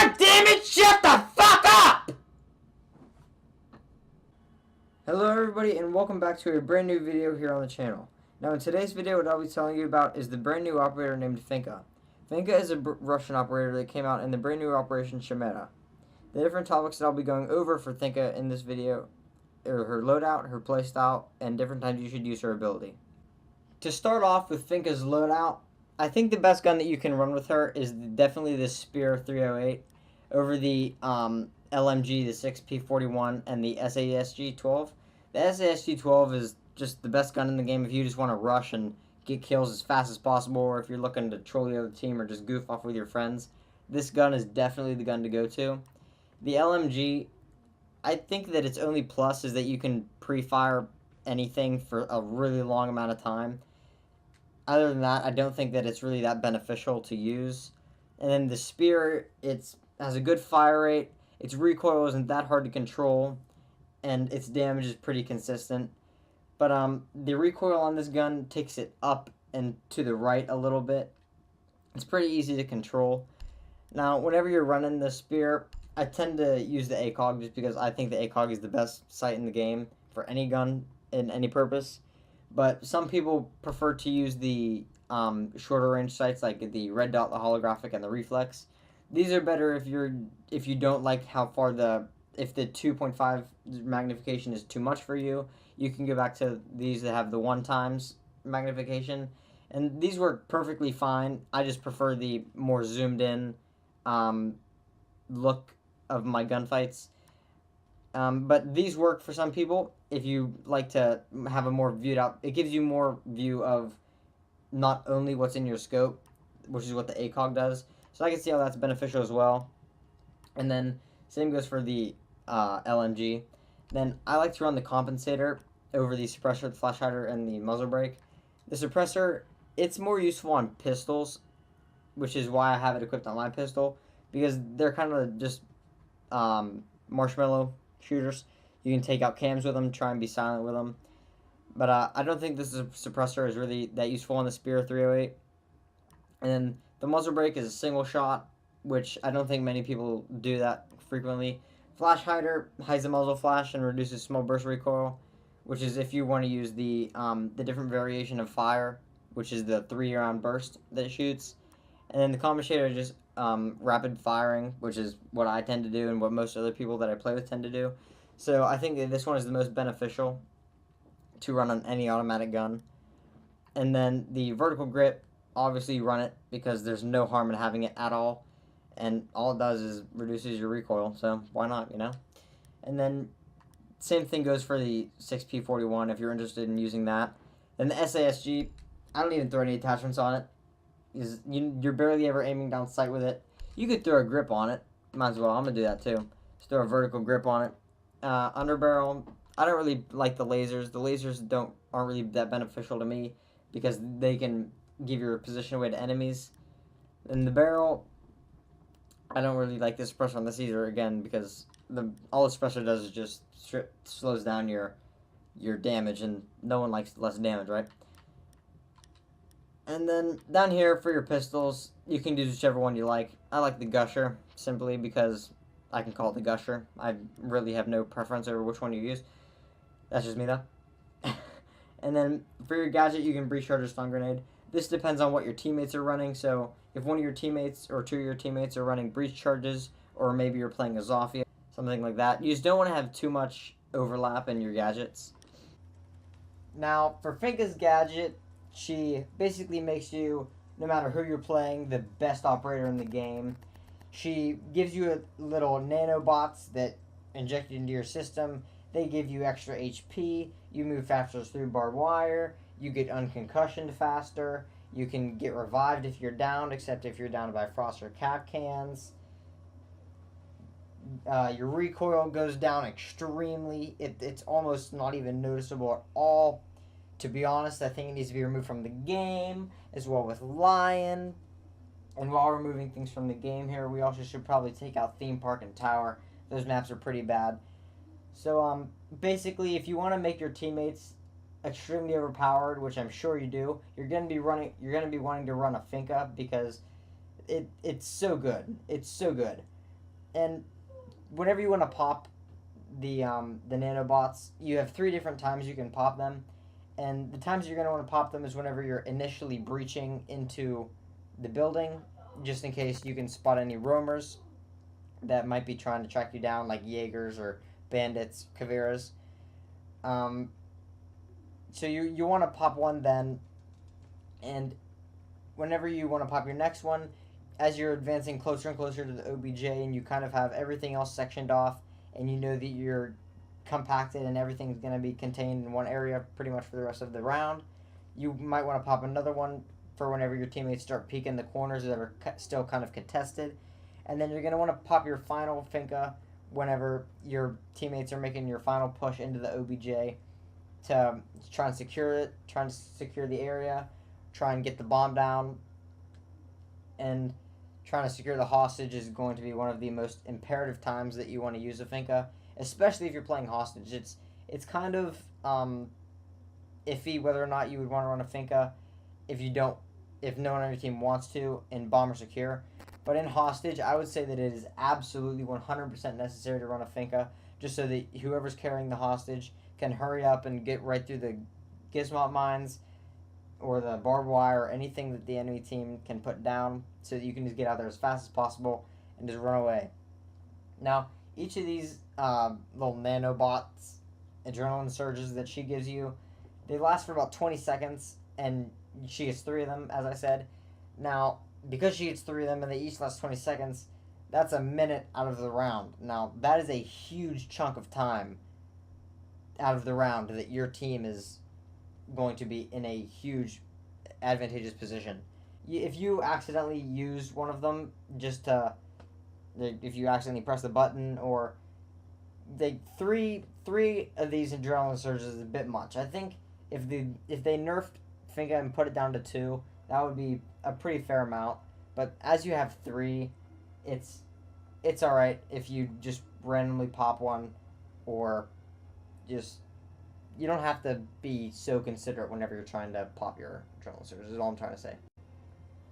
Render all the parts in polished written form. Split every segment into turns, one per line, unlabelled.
God damn it, shut the fuck up! Hello everybody and welcome back to a brand new video here on the channel. Now in today's video what I'll be telling you about is the brand new operator named Finka. Finka is a Russian operator that came out in the brand new Operation Shemeta. The different topics that I'll be going over for Finka in this video are her loadout, her playstyle, and different times you should use her ability. To start off with Finka's loadout, I think the best gun that you can run with her is definitely the Spear 308 over the LMG, the 6P41, and the SASG-12. The SASG-12 is just the best gun in the game if you just want to rush and get kills as fast as possible, or if you're looking to troll the other team or just goof off with your friends. This gun is definitely the gun to go to. The LMG, I think that its only plus is that you can pre-fire anything for a really long amount of time. Other than that, I don't think that it's really that beneficial to use. And then the Spear, it has a good fire rate, its recoil isn't that hard to control, and its damage is pretty consistent. But the recoil on this gun takes it up and to the right a little bit. It's pretty easy to control. Now, whenever you're running the Spear, I tend to use the ACOG just because I think the ACOG is the best sight in the game for any gun in any purpose. But some people prefer to use the shorter range sights like the red dot, the holographic, and the reflex. These are better if you don't like how far if the 2.5 magnification is too much for you. You can go back to these that have the 1x magnification, and these work perfectly fine. I just prefer the more zoomed in look of my gunfights. But these work for some people. If you like to have a more viewed out, it gives you more view of not only what's in your scope, which is what the ACOG does. So I can see how that's beneficial as well. And then same goes for the LMG. Then I like to run the compensator over the suppressor, the flash hider, and the muzzle brake. The suppressor, it's more useful on pistols, which is why I have it equipped on my pistol, because they're kind of just marshmallow shooters. You can take out cams with them, try and be silent with them. But I don't think this suppressor is really that useful on the Spear 308. And then the muzzle brake is a single shot, which I don't think many people do that frequently. Flash hider hides the muzzle flash and reduces small burst recoil, which is if you want to use the different variation of fire, which is the 3-round burst that it shoots. And then the compensator is just rapid firing, which is what I tend to do and what most other people that I play with tend to do. So I think that this one is the most beneficial to run on any automatic gun. And then the vertical grip, obviously you run it because there's no harm in having it at all. And all it does is reduces your recoil, so why not, you know? And then same thing goes for the 6P41 if you're interested in using that. Then the SASG, I don't even throw any attachments on it. You're barely ever aiming down sight with it. You could throw a grip on it. Might as well. I'm going to do that too. Just throw a vertical grip on it. Underbarrel, I don't really like the lasers. The lasers aren't really that beneficial to me because they can give your position away to enemies. And the barrel, I don't really like the suppressor on this either, again, because all the suppressor does is just slows down your damage, and no one likes less damage, right? And then down here for your pistols, you can do whichever one you like. I like the Gusher, simply because I can call it the Gusher. I really have no preference over which one you use. That's just me, though. And then for your gadget, you can breach charge or stun grenade. This depends on what your teammates are running, so if one of your teammates or two of your teammates are running breach charges, or maybe you're playing a Zofia, something like that, you just don't want to have too much overlap in your gadgets. Now, for Finka's gadget, she basically makes you, no matter who you're playing, the best operator in the game. She gives you little nanobots that inject into your system. They give you extra HP. You move faster through barbed wire. You get unconcussioned faster. You can get revived if you're downed, except if you're downed by frost or cap cans. Your recoil goes down extremely. It's almost not even noticeable at all. To be honest, I think it needs to be removed from the game, as well with Lion. And while removing things from the game here, we also should probably take out Theme Park and Tower. Those maps are pretty bad. So, basically, if you want to make your teammates extremely overpowered, which I'm sure you do, you're gonna be wanting to run a Finka because it's so good. It's so good. And whenever you want to pop the nanobots, you have 3 different times you can pop them. And the times you're going to want to pop them is whenever you're initially breaching into the building, just in case you can spot any roamers that might be trying to track you down, like Jaegers or bandits, Caveras. So you want to pop one then, and whenever you want to pop your next one, as you're advancing closer and closer to the OBJ and you kind of have everything else sectioned off and you know that you're compacted and everything's going to be contained in one area pretty much for the rest of the round, you might want to pop another one for whenever your teammates start peeking the corners that are still kind of contested. And then you're going to want to pop your final Finka whenever your teammates are making your final push into the OBJ to try and secure it, try and secure the area, try and get the bomb down, and trying to secure the hostage is going to be one of the most imperative times that you want to use a Finka, especially if you're playing hostage. It's kind of iffy whether or not you would want to run a Finka if no one on your team wants to in bomb or secure. But in hostage, I would say that it is absolutely 100% necessary to run a Finka, just so that whoever's carrying the hostage can hurry up and get right through the Gizmot mines or the barbed wire or anything that the enemy team can put down, so that you can just get out there as fast as possible and just run away. Now, each of these little nanobots, adrenaline surges that she gives you, they last for about 20 seconds, and she gets 3 of them, as I said. Now, because she gets 3 of them and they each last 20 seconds, that's a minute out of the round. Now, that is a huge chunk of time out of the round that your team is going to be in a huge advantageous position. If you accidentally use one of them, if you accidentally press the button, or three of these adrenaline surges is a bit much. I think if they nerfed Finka and put it down to 2, that would be a pretty fair amount. But as you have 3, it's all right if you just randomly pop one, or just, you don't have to be so considerate whenever you're trying to pop your adrenaline surges, is all I'm trying to say.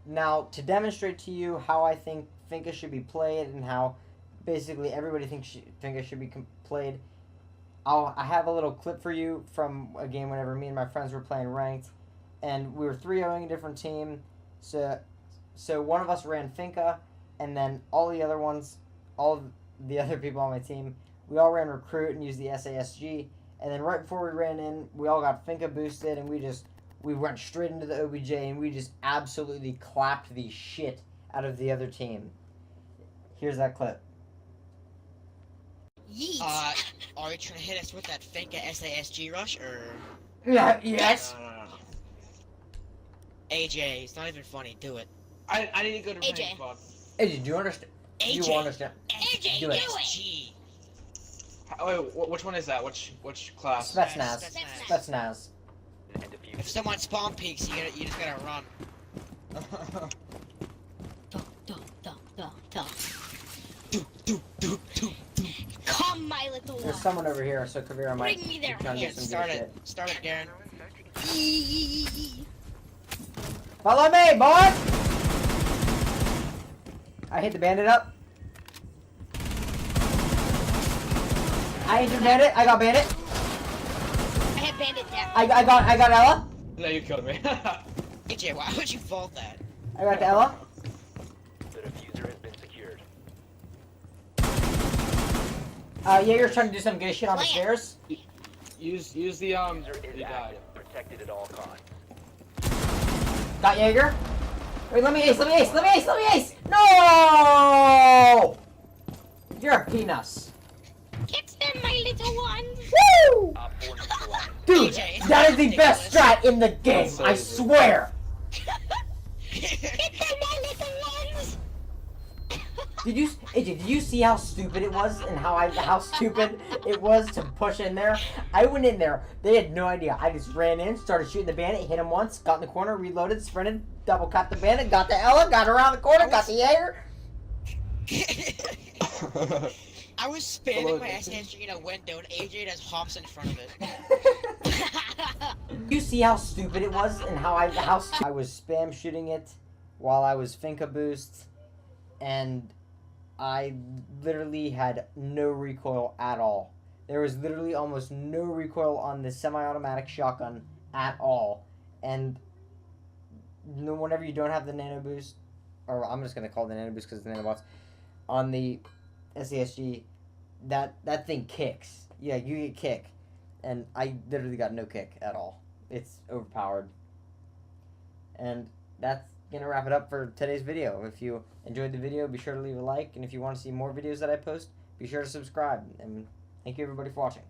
Now, to demonstrate to you how I think Finka should be played and how basically everybody thinks Finka should be played, I have a little clip for you from a game whenever me and my friends were playing ranked, and we were 3-0ing a different team. So one of us ran Finka, and then all the other people on my team, we all ran recruit and used the SASG. And then right before we ran in, we all got Finka boosted, and we went straight into the OBJ, and we just absolutely clapped the shit out of the other team. Here's that clip.
Yeet. Are you trying to hit us with that Finka SASG rush, or?
Yeah, yes.
No. AJ, it's not even funny. Do it.
I need to go to
AJ.
rank, Bob.
AJ, do you understand?
AJ.
Do you understand?
AJ,
do it.
SG.
Wait, which one is that? Which class?
Spetsnaz.
If someone spawn peeks, you just gotta run. Come, my little one.
There's someone over here, so Kavira might
Bring me there.
be trying to
Yeah,
get some
start
good
it.
shit.
Start it, Darren.
Follow me, boy! I hit the bandit up. I hit the bandit. I got bandit.
I had bandit down.
I got Ella.
No, you killed me.
AJ, why would you vault that?
I got Ella.
The diffuser has been secured.
Yeah, you're trying to do some good shit on the stairs.
Use the
Diffuser is
you died.
active, protected at all costs.
Got Jaeger. Wait, let me ace. No! You're a penis.
Catch them, my little ones.
Woo!
Op 4 neutralized.
Dude,
AJ,
that is the best strat in the game.
That's so
I
easy.
swear.
Catch them, my little ones.
Did you see how stupid it was and how stupid it was to push in there? I went in there. They had no idea. I just ran in, started shooting the bandit, hit him once, got in the corner, reloaded, sprinted, double cut the bandit, got the Ella, got around the corner, got the Jaeger.
I was spamming my SSG in a window and AJ just hops in front of it.
You see how stupid it was and how I was spam shooting it while I was Finka boost, and I literally had no recoil at all. There was literally almost no recoil on the semi-automatic shotgun at all. And whenever you don't have the nano boost, or I'm just gonna call it the nano boost because it's the nanobots on the SASG, that thing kicks. Yeah, you get kick, and I literally got no kick at all. It's overpowered. And that's gonna wrap it up for today's video. If you enjoyed the video, be sure to leave a like, and if you want to see more videos that I post, be sure to subscribe. And thank you everybody for watching.